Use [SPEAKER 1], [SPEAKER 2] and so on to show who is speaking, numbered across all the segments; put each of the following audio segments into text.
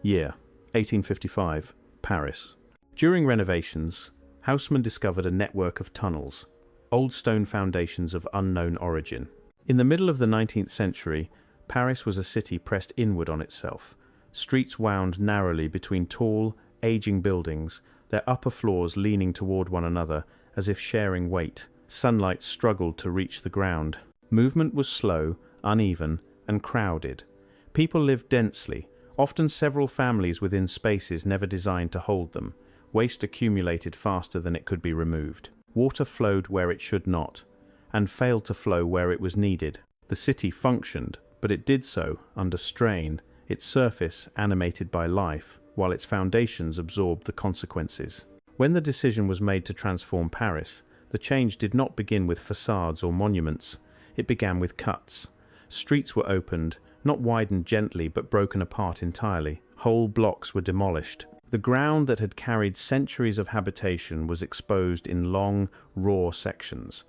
[SPEAKER 1] Year: 1855, Paris. During renovations, Haussmann discovered a network of tunnels, old stone foundations of unknown origin. In the middle of the 19th century, Paris was a city pressed inward on itself. Streets wound narrowly between tall, aging buildings, their upper floors leaning toward one another as if sharing weight. Sunlight struggled to reach the ground. Movement was slow, uneven, and crowded. People lived densely, often several families within spaces never designed to hold them. Waste accumulated faster than it could be removed. Water flowed where it should not, and failed to flow where it was needed. The city functioned, but it did so under strain, its surface animated by life, while its foundations absorbed the consequences. When the decision was made to transform Paris, the change did not begin with facades or monuments. It began with cuts. Streets were opened, not widened gently but broken apart entirely. Whole blocks were demolished. The ground that had carried centuries of habitation was exposed in long, raw sections.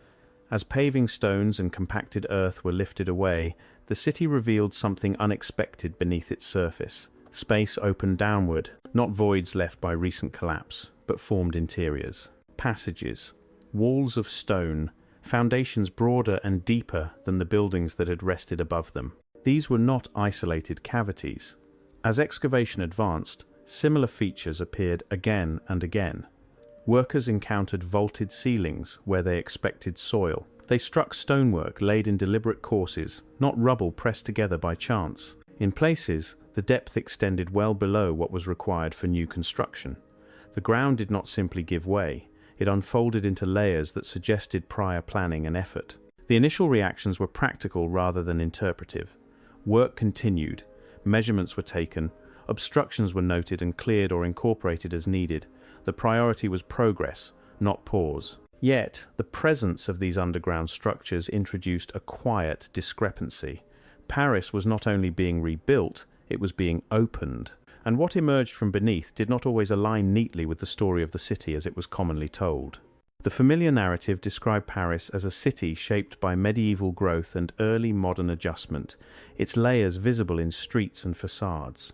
[SPEAKER 1] As paving stones and compacted earth were lifted away, the city revealed something unexpected beneath its surface. Space opened downward, not voids left by recent collapse, but formed interiors. Passages, walls of stone, foundations broader and deeper than the buildings that had rested above them. These were not isolated cavities. As excavation advanced, similar features appeared again and again. Workers encountered vaulted ceilings where they expected soil. They struck stonework laid in deliberate courses, not rubble pressed together by chance. In places, the depth extended well below what was required for new construction. The ground did not simply give way. It unfolded into layers that suggested prior planning and effort. The initial reactions were practical rather than interpretive. Work continued. Measurements were taken. Obstructions were noted and cleared or incorporated as needed. The priority was progress, not pause. Yet, the presence of these underground structures introduced a quiet discrepancy. Paris was not only being rebuilt, it was being opened. And what emerged from beneath did not always align neatly with the story of the city as it was commonly told. The familiar narrative described Paris as a city shaped by medieval growth and early modern adjustment, its layers visible in streets and facades.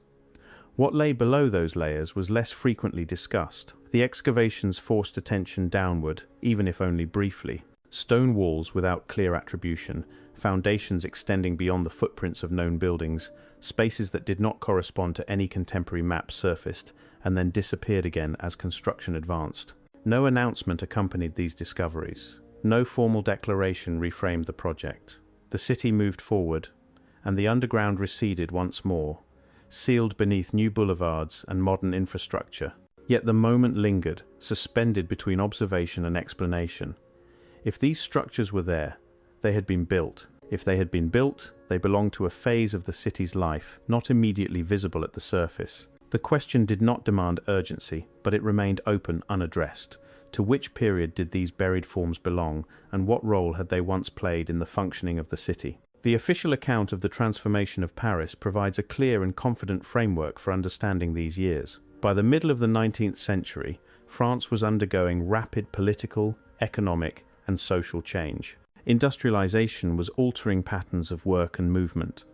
[SPEAKER 1] What lay below those layers was less frequently discussed. The excavations forced attention downward, even if only briefly. Stone walls without clear attribution, foundations extending beyond the footprints of known buildings, spaces that did not correspond to any contemporary map surfaced, and then disappeared again as construction advanced. No announcement accompanied these discoveries. No formal declaration reframed the project. The city moved forward, and the underground receded once more, sealed beneath new boulevards and modern infrastructure. Yet the moment lingered, suspended between observation and explanation. If these structures were there, they had been built. If they had been built, they belonged to a phase of the city's life, not immediately visible at the surface. The question did not demand urgency, but it remained open, unaddressed. To which period did these buried forms belong, and what role had they once played in the functioning of the city? The official account of the transformation of Paris provides a clear and confident framework for understanding these years. By the middle of the 19th century, France was undergoing rapid political, economic, and social change. Industrialization was altering patterns of work and movement.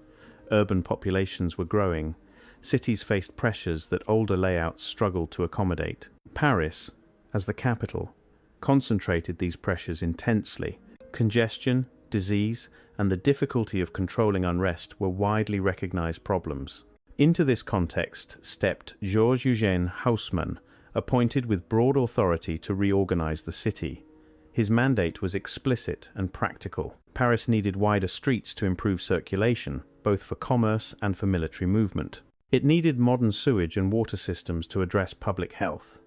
[SPEAKER 1] Urban populations were growing. Cities faced pressures that older layouts struggled to accommodate. Paris, as the capital, concentrated these pressures intensely. Congestion, disease, and the difficulty of controlling unrest were widely recognized problems. Into this context stepped Georges-Eugène Haussmann, appointed with broad authority to reorganize the city. His mandate was explicit and practical. Paris needed wider streets to improve circulation, both for commerce and for military movement. It needed modern sewage and water systems to address public health.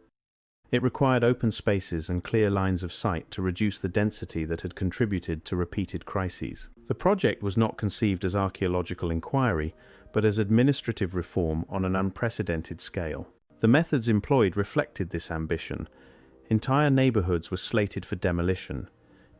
[SPEAKER 1] It required open spaces and clear lines of sight to reduce the density that had contributed to repeated crises. The project was not conceived as archaeological inquiry, but as administrative reform on an unprecedented scale. The methods employed reflected this ambition. Entire neighborhoods were slated for demolition.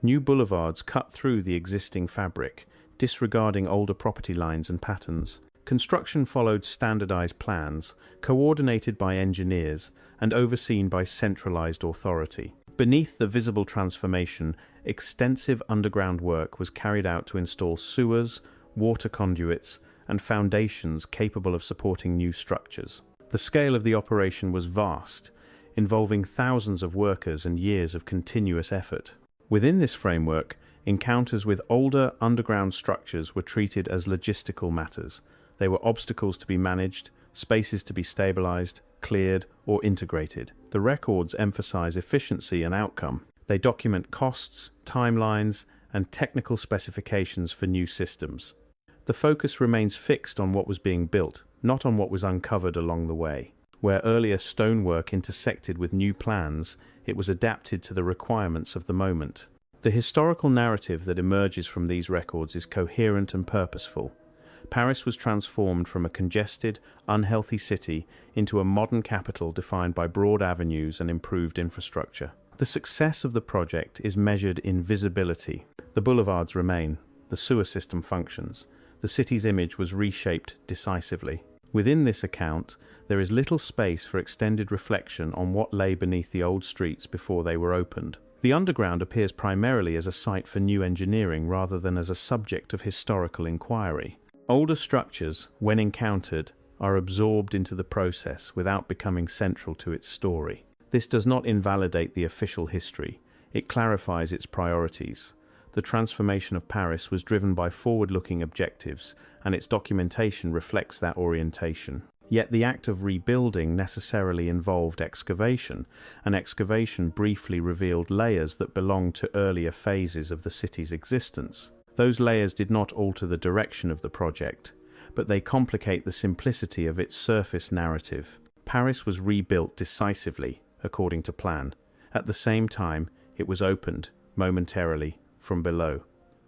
[SPEAKER 1] New boulevards cut through the existing fabric, disregarding older property lines and patterns. Construction followed standardized plans, coordinated by engineers and overseen by centralized authority. Beneath the visible transformation, extensive underground work was carried out to install sewers, water conduits, and foundations capable of supporting new structures. The scale of the operation was vast, involving thousands of workers and years of continuous effort. Within this framework, encounters with older underground structures were treated as logistical matters. They were obstacles to be managed, spaces to be stabilized, cleared, or integrated. The records emphasize efficiency and outcome. They document costs, timelines, and technical specifications for new systems. The focus remains fixed on what was being built, not on what was uncovered along the way. Where earlier stonework intersected with new plans, it was adapted to the requirements of the moment. The historical narrative that emerges from these records is coherent and purposeful. Paris was transformed from a congested, unhealthy city into a modern capital defined by broad avenues and improved infrastructure. The success of the project is measured in visibility. The boulevards remain, the sewer system functions, the city's image was reshaped decisively. Within this account, there is little space for extended reflection on what lay beneath the old streets before they were opened. The underground appears primarily as a site for new engineering rather than as a subject of historical inquiry. Older structures, when encountered, are absorbed into the process without becoming central to its story. This does not invalidate the official history, it clarifies its priorities. The transformation of Paris was driven by forward-looking objectives, and its documentation reflects that orientation. Yet the act of rebuilding necessarily involved excavation, and excavation briefly revealed layers that belonged to earlier phases of the city's existence. Those layers did not alter the direction of the project, but they complicate the simplicity of its surface narrative. Paris was rebuilt decisively, according to plan. At the same time, it was opened, momentarily, from below.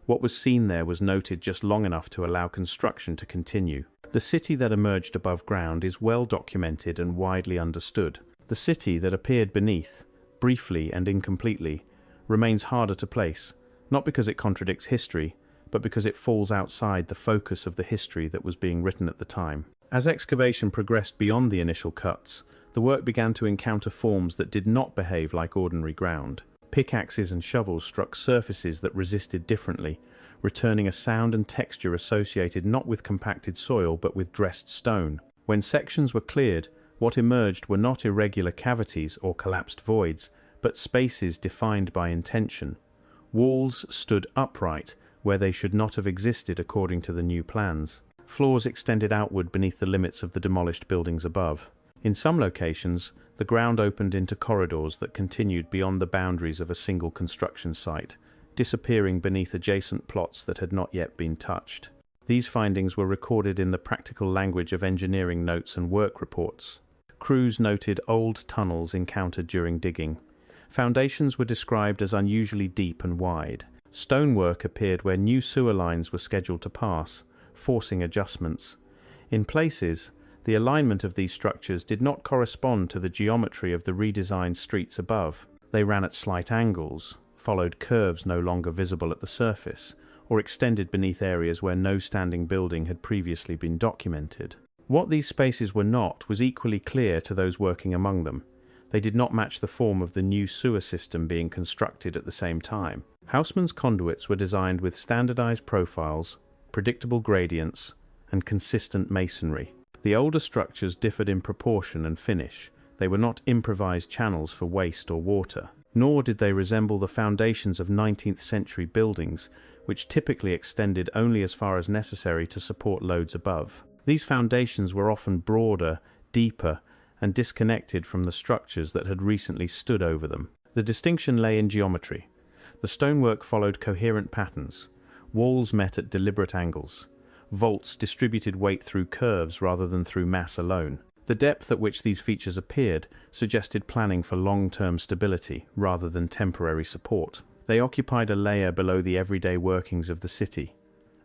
[SPEAKER 1] What was seen there was noted just long enough to allow construction to continue. The city that emerged above ground is well documented and widely understood. The city that appeared beneath, briefly and incompletely, remains harder to place, not because it contradicts history, but because it falls outside the focus of the history that was being written at the time. As excavation progressed beyond the initial cuts, the work began to encounter forms that did not behave like ordinary ground. Pickaxes and shovels struck surfaces that resisted differently, returning a sound and texture associated not with compacted soil but with dressed stone. When sections were cleared, what emerged were not irregular cavities or collapsed voids, but spaces defined by intention. Walls stood upright where they should not have existed according to the new plans. Floors extended outward beneath the limits of the demolished buildings above. In some locations, the ground opened into corridors that continued beyond the boundaries of a single construction site, disappearing beneath adjacent plots that had not yet been touched. These findings were recorded in the practical language of engineering notes and work reports. Crews noted old tunnels encountered during digging. Foundations were described as unusually deep and wide. Stonework appeared where new sewer lines were scheduled to pass, forcing adjustments. In places, the alignment of these structures did not correspond to the geometry of the redesigned streets above. They ran at slight angles, followed curves no longer visible at the surface, or extended beneath areas where no standing building had previously been documented. What these spaces were not was equally clear to those working among them. They did not match the form of the new sewer system being constructed at the same time. Haussmann's conduits were designed with standardized profiles, predictable gradients, and consistent masonry. The older structures differed in proportion and finish. They were not improvised channels for waste or water, nor did they resemble the foundations of 19th century buildings, which typically extended only as far as necessary to support loads above. These foundations were often broader, deeper, and disconnected from the structures that had recently stood over them. The distinction lay in geometry. The stonework followed coherent patterns. Walls met at deliberate angles. Vaults distributed weight through curves rather than through mass alone. The depth at which these features appeared suggested planning for long-term stability rather than temporary support. They occupied a layer below the everyday workings of the city,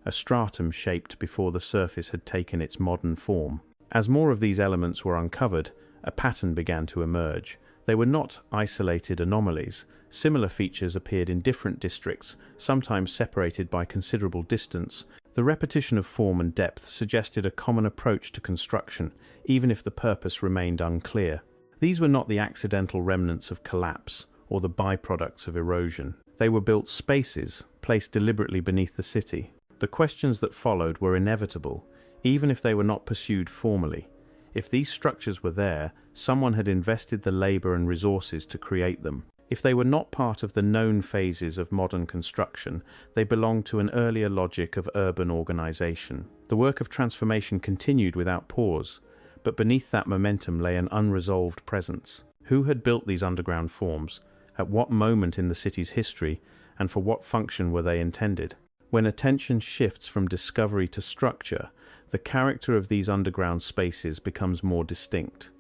[SPEAKER 1] a stratum shaped before the surface had taken its modern form. As more of these elements were uncovered, a pattern began to emerge. They were not isolated anomalies. Similar features appeared in different districts, sometimes separated by considerable distance. The repetition of form and depth suggested a common approach to construction, even if the purpose remained unclear. These were not the accidental remnants of collapse or the byproducts of erosion. They were built spaces, placed deliberately beneath the city. The questions that followed were inevitable. even if they were not pursued formally. If these structures were there, someone had invested the labor and resources to create them. If they were not part of the known phases of modern construction, they belonged to an earlier logic of urban organization. The work of transformation continued without pause, but beneath that momentum lay an unresolved presence. Who had built these underground forms? At what moment in the city's history, and for what function were they intended? When attention shifts from discovery to structure, the character of these underground spaces becomes more distinct.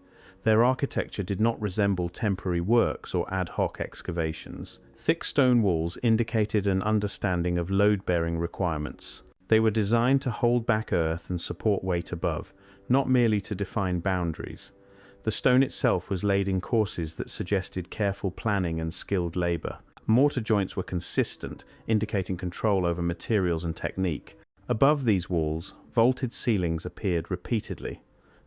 [SPEAKER 1] Their architecture did not resemble temporary works or ad hoc excavations. Thick stone walls indicated an understanding of load-bearing requirements. They were designed to hold back earth and support weight above, not merely to define boundaries. The stone itself was laid in courses that suggested careful planning and skilled labor. Mortar joints were consistent, indicating control over materials and technique. Above these walls, vaulted ceilings appeared repeatedly.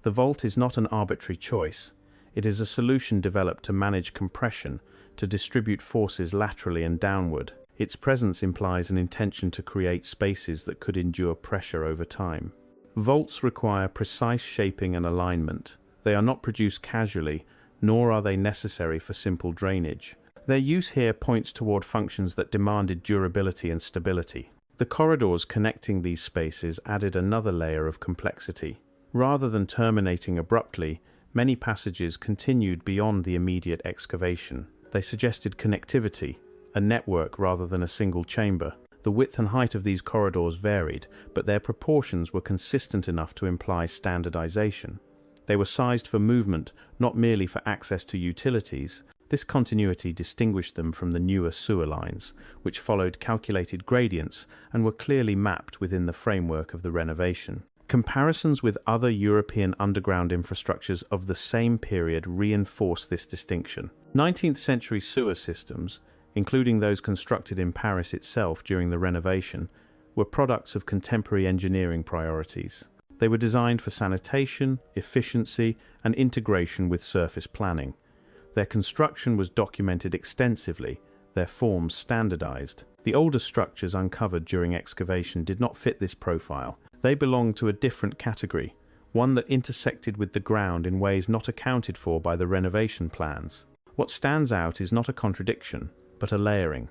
[SPEAKER 1] The vault is not an arbitrary choice. It is a solution developed to manage compression, to distribute forces laterally and downward. Its presence implies an intention to create spaces that could endure pressure over time. Vaults require precise shaping and alignment. They are not produced casually, nor are they necessary for simple drainage. Their use here points toward functions that demanded durability and stability. The corridors connecting these spaces added another layer of complexity. Rather than terminating abruptly, many passages continued beyond the immediate excavation. They suggested connectivity, a network rather than a single chamber. The width and height of these corridors varied, but their proportions were consistent enough to imply standardization. They were sized for movement, not merely for access to utilities. This continuity distinguished them from the newer sewer lines, which followed calculated gradients and were clearly mapped within the framework of the renovation. Comparisons with other European underground infrastructures of the same period reinforce this distinction. 19th century sewer systems, including those constructed in Paris itself during the renovation, were products of contemporary engineering priorities. They were designed for sanitation, efficiency, and integration with surface planning. Their construction was documented extensively, their forms standardized. The older structures uncovered during excavation did not fit this profile. They belonged to a different category, one that intersected with the ground in ways not accounted for by the renovation plans. What stands out is not a contradiction, but a layering.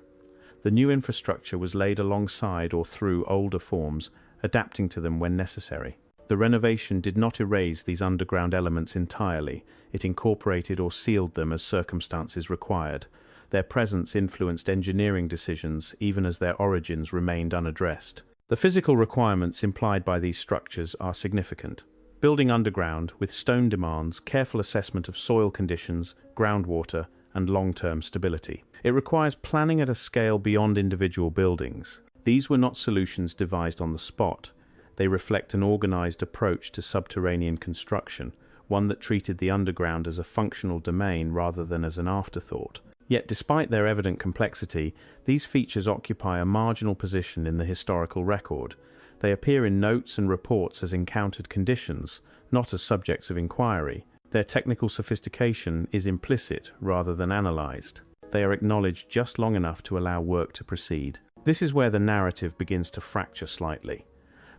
[SPEAKER 1] The new infrastructure was laid alongside or through older forms, adapting to them when necessary. The renovation did not erase these underground elements entirely. It incorporated or sealed them as circumstances required. Their presence influenced engineering decisions even as their origins remained unaddressed. The physical requirements implied by these structures are significant. Building underground, with stone demands careful assessment of soil conditions, groundwater, and long-term stability. It requires planning at a scale beyond individual buildings. These were not solutions devised on the spot. They reflect an organized approach to subterranean construction, one that treated the underground as a functional domain rather than as an afterthought. Yet despite their evident complexity, these features occupy a marginal position in the historical record. They appear in notes and reports as encountered conditions, not as subjects of inquiry. Their technical sophistication is implicit rather than analyzed. They are acknowledged just long enough to allow work to proceed. This is where the narrative begins to fracture slightly.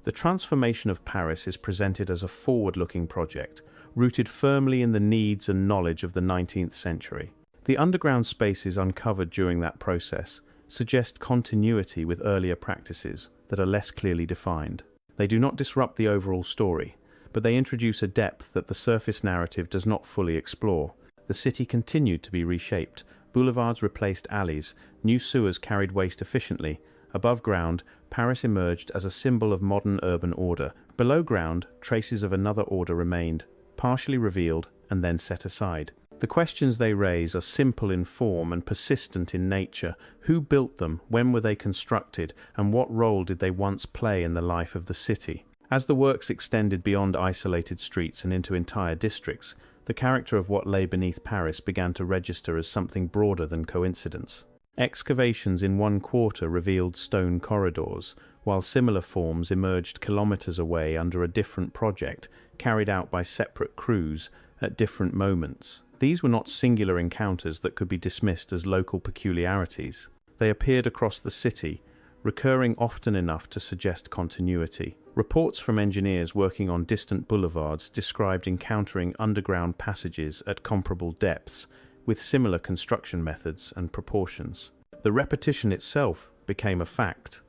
[SPEAKER 1] The transformation of Paris is presented as a forward-looking project, rooted firmly in the needs and knowledge of the 19th century. The underground spaces uncovered during that process suggest continuity with earlier practices that are less clearly defined. They do not disrupt the overall story, but they introduce a depth that the surface narrative does not fully explore. The city continued to be reshaped. Boulevards replaced alleys, new sewers carried waste efficiently. Above ground, Paris emerged as a symbol of modern urban order. Below ground, traces of another order remained, partially revealed and then set aside. The questions they raise are simple in form and persistent in nature. Who built them? When were they constructed? And what role did they once play in the life of the city? As the works extended beyond isolated streets and into entire districts, the character of what lay beneath Paris began to register as something broader than coincidence. Excavations in one quarter revealed stone corridors, while similar forms emerged kilometers away under a different project, carried out by separate crews at different moments. These were not singular encounters that could be dismissed as local peculiarities. They appeared across the city, recurring often enough to suggest continuity. Reports from engineers working on distant boulevards described encountering underground passages at comparable depths with similar construction methods and proportions. The repetition itself became a fact,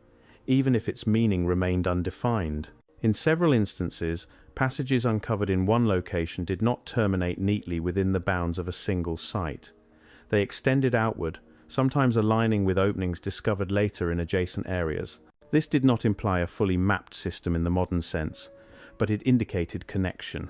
[SPEAKER 1] even if its meaning remained undefined. In several instances, passages uncovered in one location did not terminate neatly within the bounds of a single site. They extended outward, sometimes aligning with openings discovered later in adjacent areas. This did not imply a fully mapped system in the modern sense, but it indicated connection.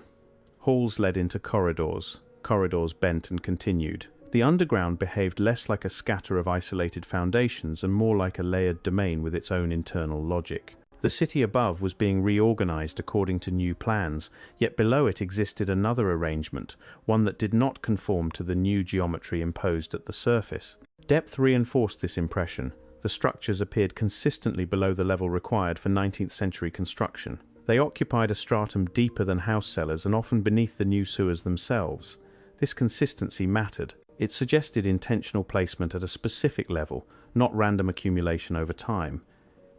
[SPEAKER 1] Halls led into corridors, corridors bent and continued. The underground behaved less like a scatter of isolated foundations and more like a layered domain with its own internal logic. The city above was being reorganized according to new plans, yet below it existed another arrangement, one that did not conform to the new geometry imposed at the surface. Depth reinforced this impression. The structures appeared consistently below the level required for 19th century construction. They occupied a stratum deeper than house cellars and often beneath the new sewers themselves. This consistency mattered. It suggested intentional placement at a specific level, not random accumulation over time.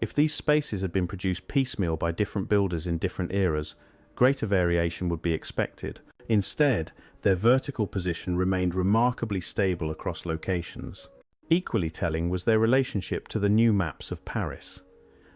[SPEAKER 1] If these spaces had been produced piecemeal by different builders in different eras, greater variation would be expected. Instead, their vertical position remained remarkably stable across locations. Equally telling was their relationship to the new maps of Paris.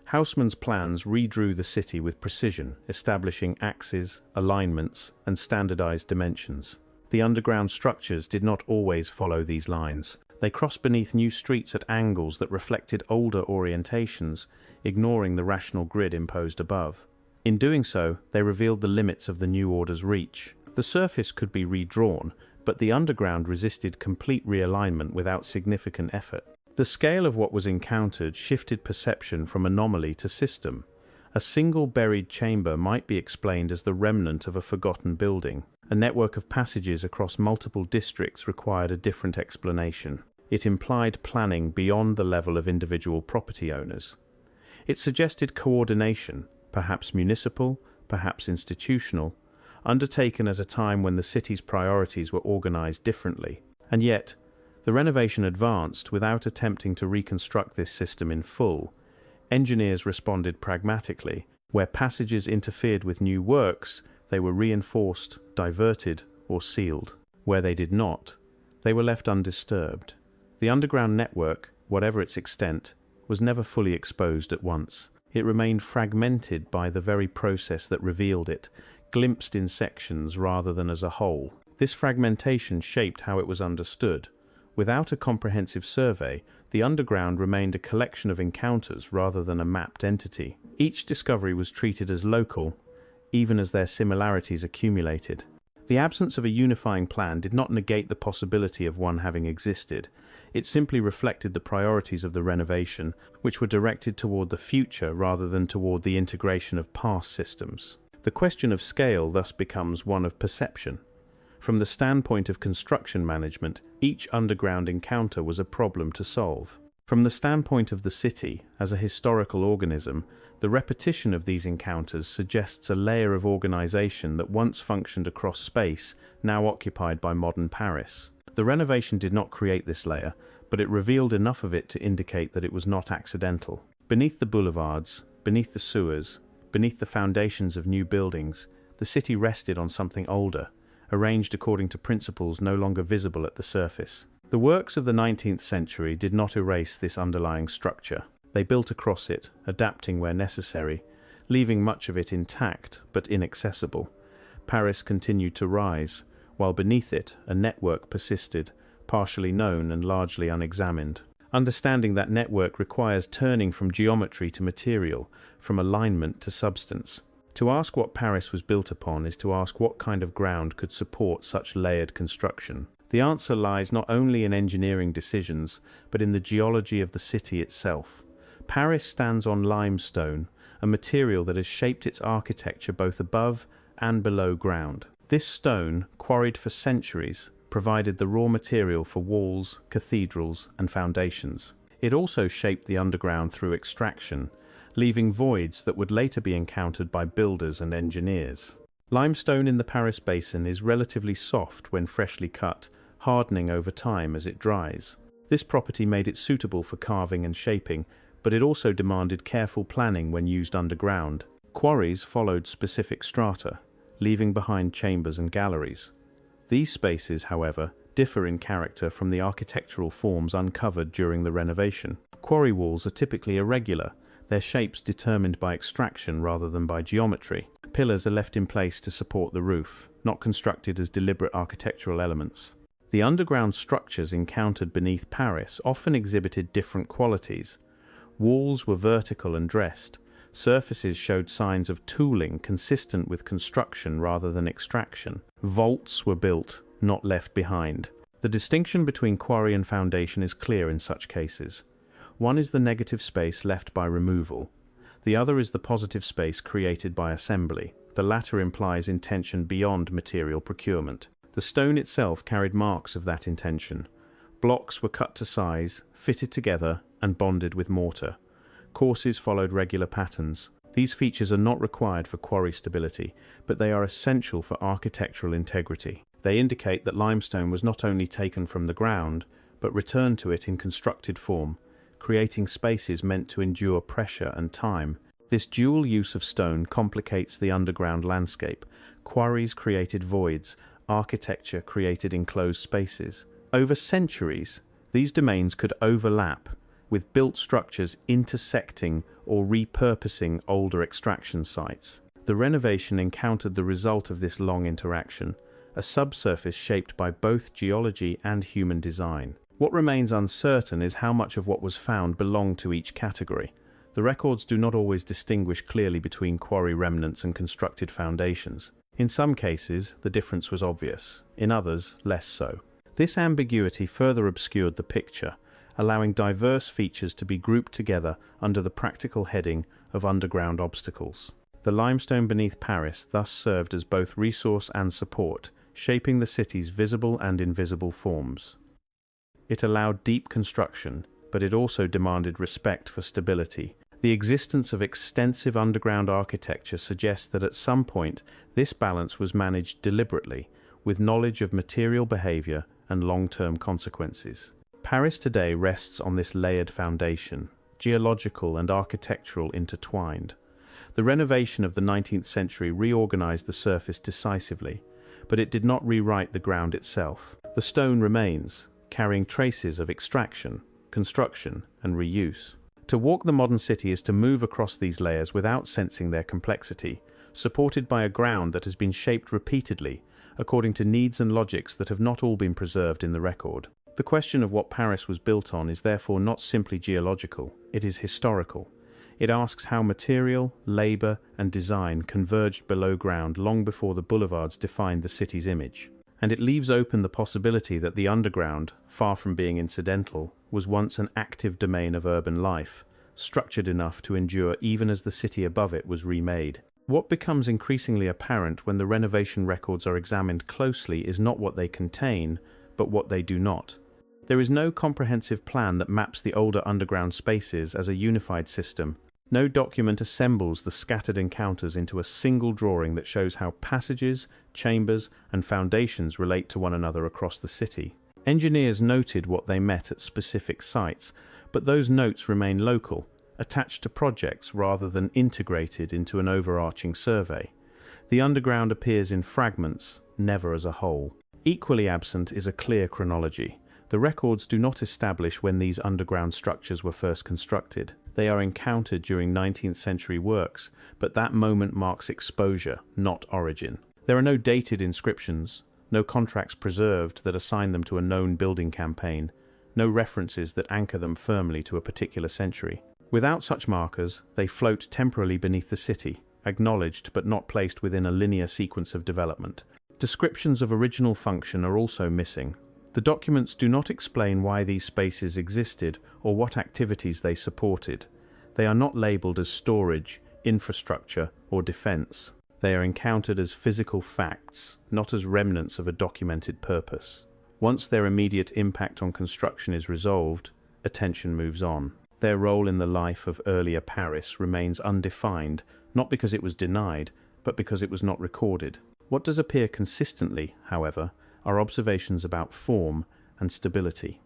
[SPEAKER 1] Haussmann's plans redrew the city with precision, establishing axes, alignments, and standardized dimensions. The underground structures did not always follow these lines. They crossed beneath new streets at angles that reflected older orientations, ignoring the rational grid imposed above. In doing so, they revealed the limits of the new order's reach. The surface could be redrawn, but the underground resisted complete realignment without significant effort. The scale of what was encountered shifted perception from anomaly to system. A single buried chamber might be explained as the remnant of a forgotten building. A network of passages across multiple districts required a different explanation. It implied planning beyond the level of individual property owners. It suggested coordination, perhaps municipal, perhaps institutional, undertaken at a time when the city's priorities were organized differently. And yet, the renovation advanced without attempting to reconstruct this system in full. Engineers responded pragmatically. Where passages interfered with new works, they were reinforced, diverted, or sealed. Where they did not, they were left undisturbed. The underground network, whatever its extent, was never fully exposed at once. It remained fragmented by the very process that revealed it, glimpsed in sections rather than as a whole. This fragmentation shaped how it was understood. Without a comprehensive survey, the underground remained a collection of encounters rather than a mapped entity. Each discovery was treated as local, even as their similarities accumulated. The absence of a unifying plan did not negate the possibility of one having existed. It simply reflected the priorities of the renovation, which were directed toward the future rather than toward the integration of past systems. The question of scale thus becomes one of perception. From the standpoint of construction management, each underground encounter was a problem to solve. From the standpoint of the city, as a historical organism, the repetition of these encounters suggests a layer of organization that once functioned across space, now occupied by modern Paris. The renovation did not create this layer, but it revealed enough of it to indicate that it was not accidental. Beneath the boulevards, beneath the sewers, beneath the foundations of new buildings, the city rested on something older, arranged according to principles no longer visible at the surface. The works of the 19th century did not erase this underlying structure. They built across it, adapting where necessary, leaving much of it intact but inaccessible. Paris continued to rise, while beneath it a network persisted, partially known and largely unexamined. Understanding that network requires turning from geometry to material, from alignment to substance. To ask what Paris was built upon is to ask what kind of ground could support such layered construction. The answer lies not only in engineering decisions, but in the geology of the city itself. Paris stands on limestone, a material that has shaped its architecture both above and below ground. This stone, quarried for centuries, provided the raw material for walls, cathedrals, and foundations. It also shaped the underground through extraction, leaving voids that would later be encountered by builders and engineers. Limestone in the Paris basin is relatively soft when freshly cut, hardening over time as it dries. This property made it suitable for carving and shaping, but it also demanded careful planning when used underground. Quarries followed specific strata, leaving behind chambers and galleries. These spaces, however, differ in character from the architectural forms uncovered during the renovation. Quarry walls are typically irregular, their shapes determined by extraction rather than by geometry. Pillars are left in place to support the roof, not constructed as deliberate architectural elements. The underground structures encountered beneath Paris often exhibited different qualities. Walls were vertical and dressed. Surfaces showed signs of tooling consistent with construction rather than extraction. Vaults were built, not left behind. The distinction between quarry and foundation is clear in such cases. One is the negative space left by removal. The other is the positive space created by assembly. The latter implies intention beyond material procurement. The stone itself carried marks of that intention. Blocks were cut to size, fitted together, and bonded with mortar. Courses followed regular patterns. These features are not required for quarry stability, but they are essential for architectural integrity. They indicate that limestone was not only taken from the ground, but returned to it in constructed form, creating spaces meant to endure pressure and time. This dual use of stone complicates the underground landscape. Quarries created voids, architecture created enclosed spaces. Over centuries, these domains could overlap, with built structures intersecting or repurposing older extraction sites. The renovation encountered the result of this long interaction, a subsurface shaped by both geology and human design. What remains uncertain is how much of what was found belonged to each category. The records do not always distinguish clearly between quarry remnants and constructed foundations. In some cases, the difference was obvious, in others, less so. This ambiguity further obscured the picture, allowing diverse features to be grouped together under the practical heading of underground obstacles. The limestone beneath Paris thus served as both resource and support, shaping the city's visible and invisible forms. It allowed deep construction, but it also demanded respect for stability. The existence of extensive underground architecture suggests that at some point this balance was managed deliberately, with knowledge of material behavior and long-term consequences. Paris today rests on this layered foundation, geological and architectural intertwined. The renovation of the 19th century reorganized the surface decisively, but it did not rewrite the ground itself. The stone remains, carrying traces of extraction, construction, and reuse. To walk the modern city is to move across these layers without sensing their complexity, supported by a ground that has been shaped repeatedly, according to needs and logics that have not all been preserved in the record. The question of what Paris was built on is therefore not simply geological, it is historical. It asks how material, labor, and design converged below ground long before the boulevards defined the city's image. And it leaves open the possibility that the underground, far from being incidental, was once an active domain of urban life, structured enough to endure even as the city above it was remade. What becomes increasingly apparent when the renovation records are examined closely is not what they contain, but what they do not. There is no comprehensive plan that maps the older underground spaces as a unified system. No document assembles the scattered encounters into a single drawing that shows how passages, chambers, and foundations relate to one another across the city. Engineers noted what they met at specific sites, but those notes remain local, attached to projects rather than integrated into an overarching survey. The underground appears in fragments, never as a whole. Equally absent is a clear chronology. The records do not establish when these underground structures were first constructed. They are encountered during 19th century works, but that moment marks exposure, not origin. There are no dated inscriptions, no contracts preserved that assign them to a known building campaign, no references that anchor them firmly to a particular century. Without such markers, they float temporarily beneath the city, acknowledged but not placed within a linear sequence of development. Descriptions of original function are also missing. The documents do not explain why these spaces existed or what activities they supported. They are not labeled as storage, infrastructure, or defense. They are encountered as physical facts, not as remnants of a documented purpose. Once their immediate impact on construction is resolved, attention moves on. Their role in the life of earlier Paris remains undefined, not because it was denied, but because it was not recorded. What does appear consistently, however, are observations about form and stability.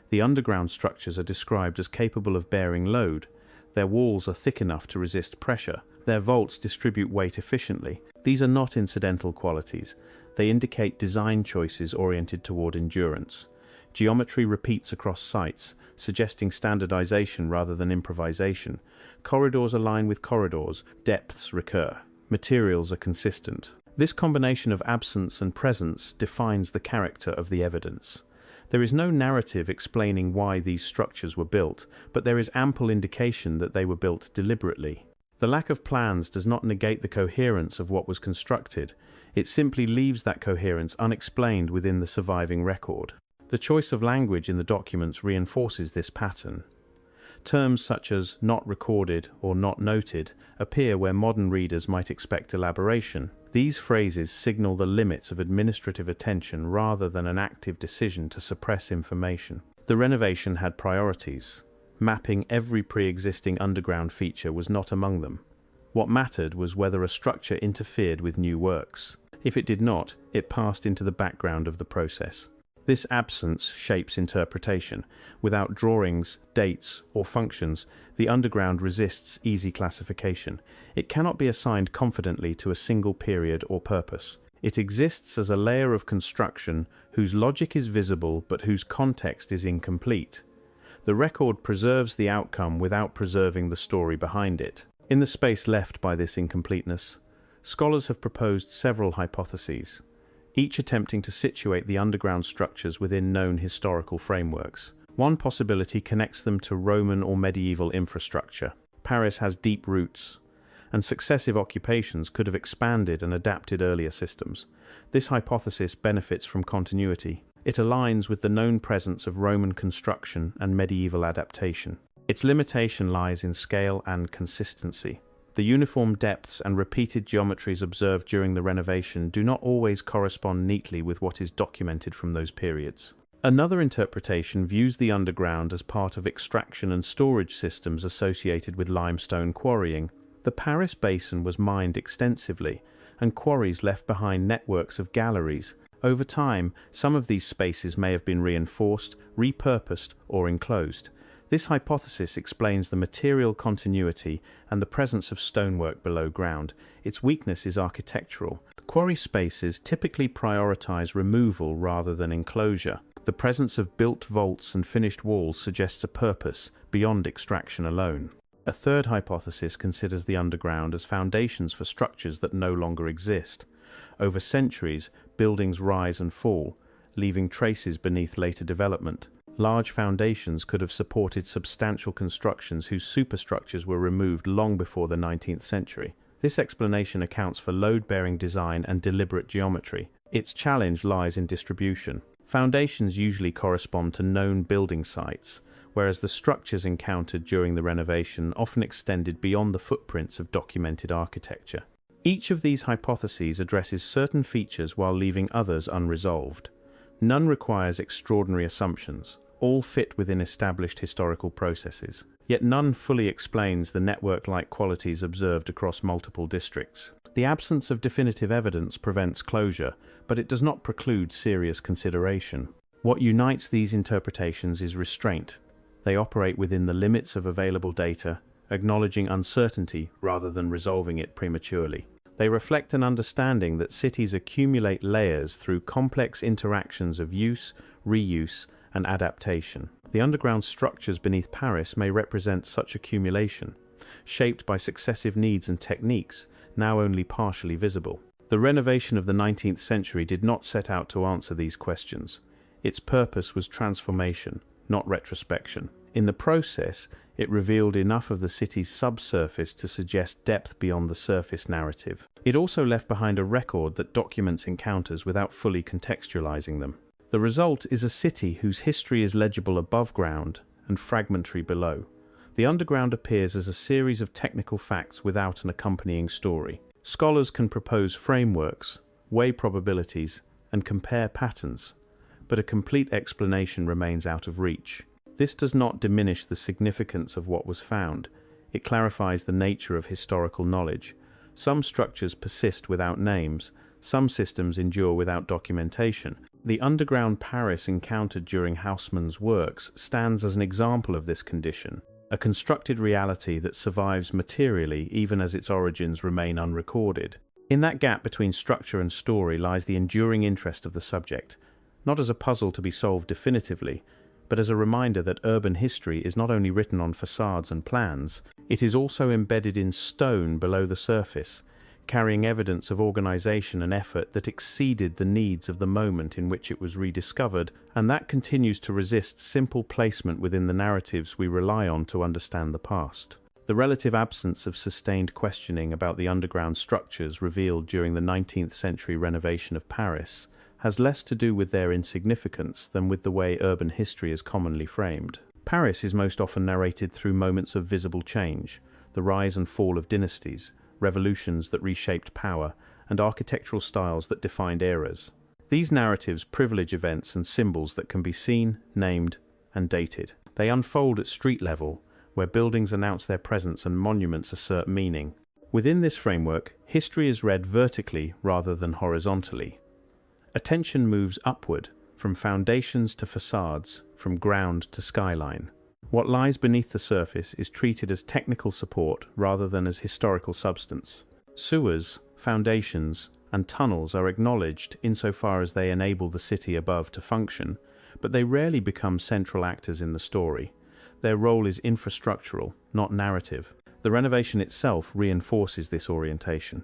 [SPEAKER 1] The underground structures are described as capable of bearing load. Their walls are thick enough to resist pressure, Their vaults distribute weight efficiently. These are not incidental qualities. They indicate design choices oriented toward endurance. Geometry repeats across sites, suggesting standardization rather than improvisation. Corridors align with corridors, depths recur. Materials are consistent. This combination of absence and presence defines the character of the evidence. There is no narrative explaining why these structures were built, but there is ample indication that they were built deliberately. The lack of plans does not negate the coherence of what was constructed. It simply leaves that coherence unexplained within the surviving record. The choice of language in the documents reinforces this pattern. Terms such as not recorded or not noted appear where modern readers might expect elaboration. These phrases signal the limits of administrative attention rather than an active decision to suppress information. The renovation had priorities. Mapping every pre-existing underground feature was not among them. What mattered was whether a structure interfered with new works. If it did not, it passed into the background of the process. This absence shapes interpretation. Without drawings, dates, or functions, the underground resists easy classification. It cannot be assigned confidently to a single period or purpose. It exists as a layer of construction whose logic is visible but whose context is incomplete. The record preserves the outcome without preserving the story behind it. In the space left by this incompleteness, scholars have proposed several hypotheses, each attempting to situate the underground structures within known historical frameworks. One possibility connects them to Roman or medieval infrastructure. Paris has deep roots, and successive occupations could have expanded and adapted earlier systems. This hypothesis benefits from continuity. It aligns with the known presence of Roman construction and medieval adaptation. Its limitation lies in scale and consistency. The uniform depths and repeated geometries observed during the renovation do not always correspond neatly with what is documented from those periods. Another interpretation views the underground as part of extraction and storage systems associated with limestone quarrying. The Paris basin was mined extensively, and quarries left behind networks of galleries. Over time, some of these spaces may have been reinforced, repurposed, or enclosed. This hypothesis explains the material continuity and the presence of stonework below ground. Its weakness is architectural. Quarry spaces typically prioritize removal rather than enclosure. The presence of built vaults and finished walls suggests a purpose beyond extraction alone. A third hypothesis considers the underground as foundations for structures that no longer exist. Over centuries, buildings rise and fall, leaving traces beneath later development. Large foundations could have supported substantial constructions whose superstructures were removed long before the 19th century. This explanation accounts for load-bearing design and deliberate geometry. Its challenge lies in distribution. Foundations usually correspond to known building sites, whereas the structures encountered during the renovation often extended beyond the footprints of documented architecture. Each of these hypotheses addresses certain features while leaving others unresolved. None requires extraordinary assumptions. All fit within established historical processes. Yet none fully explains the network-like qualities observed across multiple districts. The absence of definitive evidence prevents closure, but it does not preclude serious consideration. What unites these interpretations is restraint. They operate within the limits of available data, acknowledging uncertainty rather than resolving it prematurely. They reflect an understanding that cities accumulate layers through complex interactions of use, reuse, and adaptation. The underground structures beneath Paris may represent such accumulation, shaped by successive needs and techniques, now only partially visible. The renovation of the 19th century did not set out to answer these questions. Its purpose was transformation, not retrospection. In the process, it revealed enough of the city's subsurface to suggest depth beyond the surface narrative. It also left behind a record that documents encounters without fully contextualizing them. The result is a city whose history is legible above ground and fragmentary below. The underground appears as a series of technical facts without an accompanying story. Scholars can propose frameworks, weigh probabilities, and compare patterns, but a complete explanation remains out of reach. This does not diminish the significance of what was found. It clarifies the nature of historical knowledge. Some structures persist without names. Some systems endure without documentation. The underground Paris encountered during Haussmann's works stands as an example of this condition. a constructed reality that survives materially even as its origins remain unrecorded. In that gap between structure and story lies the enduring interest of the subject, not as a puzzle to be solved definitively, but as a reminder that urban history is not only written on facades and plans, it is also embedded in stone below the surface, carrying evidence of organization and effort that exceeded the needs of the moment in which it was rediscovered, and that continues to resist simple placement within the narratives we rely on to understand the past. The relative absence of sustained questioning about the underground structures revealed during the 19th century renovation of Paris has less to do with their insignificance than with the way urban history is commonly framed. Paris is most often narrated through moments of visible change, the rise and fall of dynasties, revolutions that reshaped power, and architectural styles that defined eras. These narratives privilege events and symbols that can be seen, named, and dated. They unfold at street level, where buildings announce their presence and monuments assert meaning. Within this framework, history is read vertically rather than horizontally. Attention moves upward, from foundations to facades, from ground to skyline. What lies beneath the surface is treated as technical support rather than as historical substance. Sewers, foundations, and tunnels are acknowledged insofar as they enable the city above to function, but they rarely become central actors in the story. Their role is infrastructural, not narrative. The renovation itself reinforces this orientation.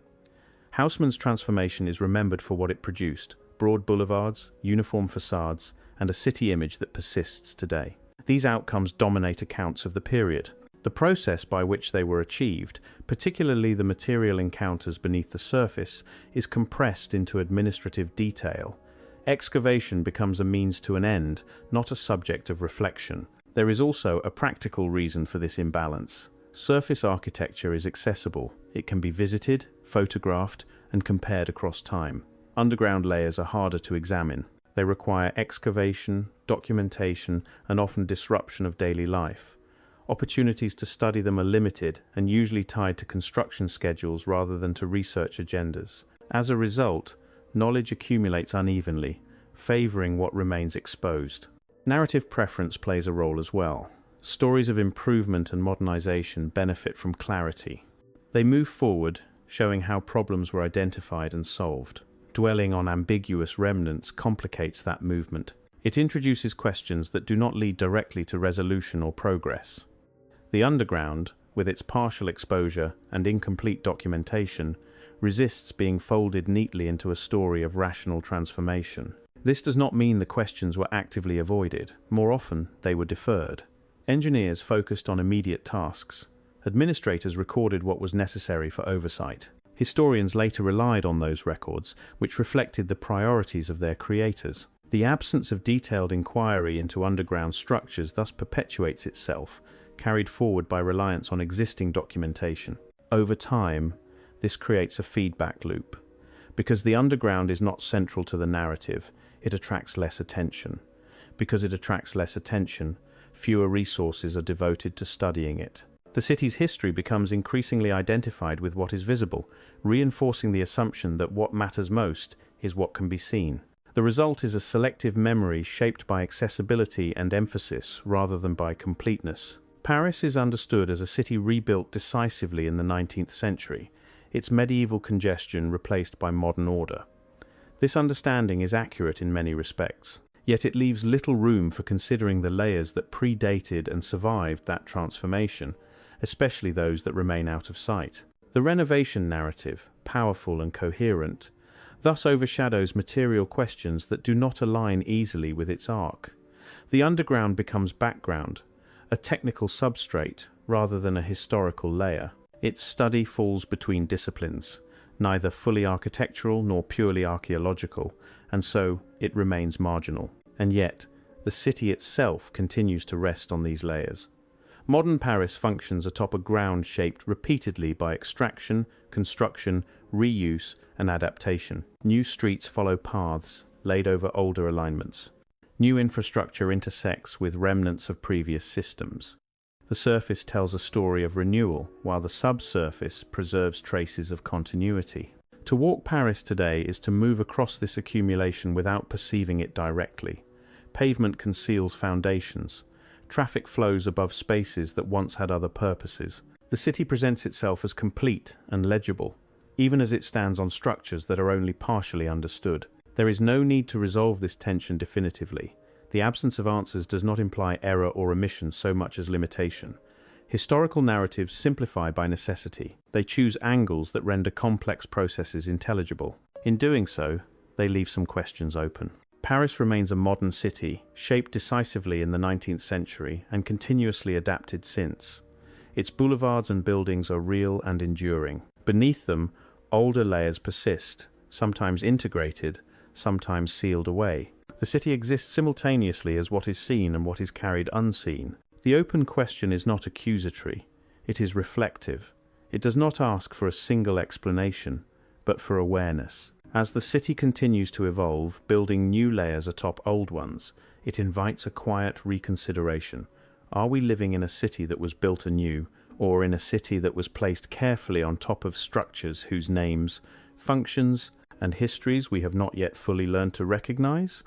[SPEAKER 1] Haussmann's transformation is remembered for what it produced: broad boulevards, uniform facades, and a city image that persists today. These outcomes dominate accounts of the period. The process by which they were achieved, particularly the material encounters beneath the surface, is compressed into administrative detail. Excavation becomes a means to an end, not a subject of reflection. There is also a practical reason for this imbalance. Surface architecture is accessible. It can be visited, photographed, and compared across time. Underground layers are harder to examine. They require excavation, documentation, and often disruption of daily life. Opportunities to study them are limited and usually tied to construction schedules rather than to research agendas. As a result, knowledge accumulates unevenly, favoring what remains exposed. Narrative preference plays a role as well. Stories of improvement and modernization benefit from clarity. They move forward, showing how problems were identified and solved. Dwelling on ambiguous remnants complicates that movement. It introduces questions that do not lead directly to resolution or progress. The underground, with its partial exposure and incomplete documentation, resists being folded neatly into a story of rational transformation. This does not mean the questions were actively avoided. More often, they were deferred. Engineers focused on immediate tasks. Administrators recorded what was necessary for oversight. Historians later relied on those records, which reflected the priorities of their creators. The absence of detailed inquiry into underground structures thus perpetuates itself, carried forward by reliance on existing documentation. Over time, this creates a feedback loop. Because the underground is not central to the narrative, it attracts less attention. Because it attracts less attention, fewer resources are devoted to studying it. The city's history becomes increasingly identified with what is visible, reinforcing the assumption that what matters most is what can be seen. The result is a selective memory shaped by accessibility and emphasis rather than by completeness. Paris is understood as a city rebuilt decisively in the 19th century, its medieval congestion replaced by modern order. This understanding is accurate in many respects, yet it leaves little room for considering the layers that predated and survived that transformation, especially those that remain out of sight. The renovation narrative, powerful and coherent, thus overshadows material questions that do not align easily with its arc. The underground becomes background, a technical substrate rather than a historical layer. Its study falls between disciplines, neither fully architectural nor purely archaeological, and so it remains marginal. And yet, the city itself continues to rest on these layers. Modern Paris functions atop a ground shaped repeatedly by extraction, construction, reuse, and adaptation. New streets follow paths laid over older alignments. New infrastructure intersects with remnants of previous systems. The surface tells a story of renewal, while the subsurface preserves traces of continuity. To walk Paris today is to move across this accumulation without perceiving it directly. Pavement conceals foundations. Traffic flows above spaces that once had other purposes. The city presents itself as complete and legible, even as it stands on structures that are only partially understood. There is no need to resolve this tension definitively. The absence of answers does not imply error or omission so much as limitation. Historical narratives simplify by necessity. They choose angles that render complex processes intelligible. In doing so, they leave some questions open. Paris remains a modern city, shaped decisively in the 19th century and continuously adapted since. Its boulevards and buildings are real and enduring. Beneath them, older layers persist, sometimes integrated, sometimes sealed away. The city exists simultaneously as what is seen and what is carried unseen. The open question is not accusatory, it is reflective. It does not ask for a single explanation, but for awareness. As the city continues to evolve, building new layers atop old ones, it invites a quiet reconsideration. Are we living in a city that was built anew, or in a city that was placed carefully on top of structures whose names, functions, and histories we have not yet fully learned to recognize?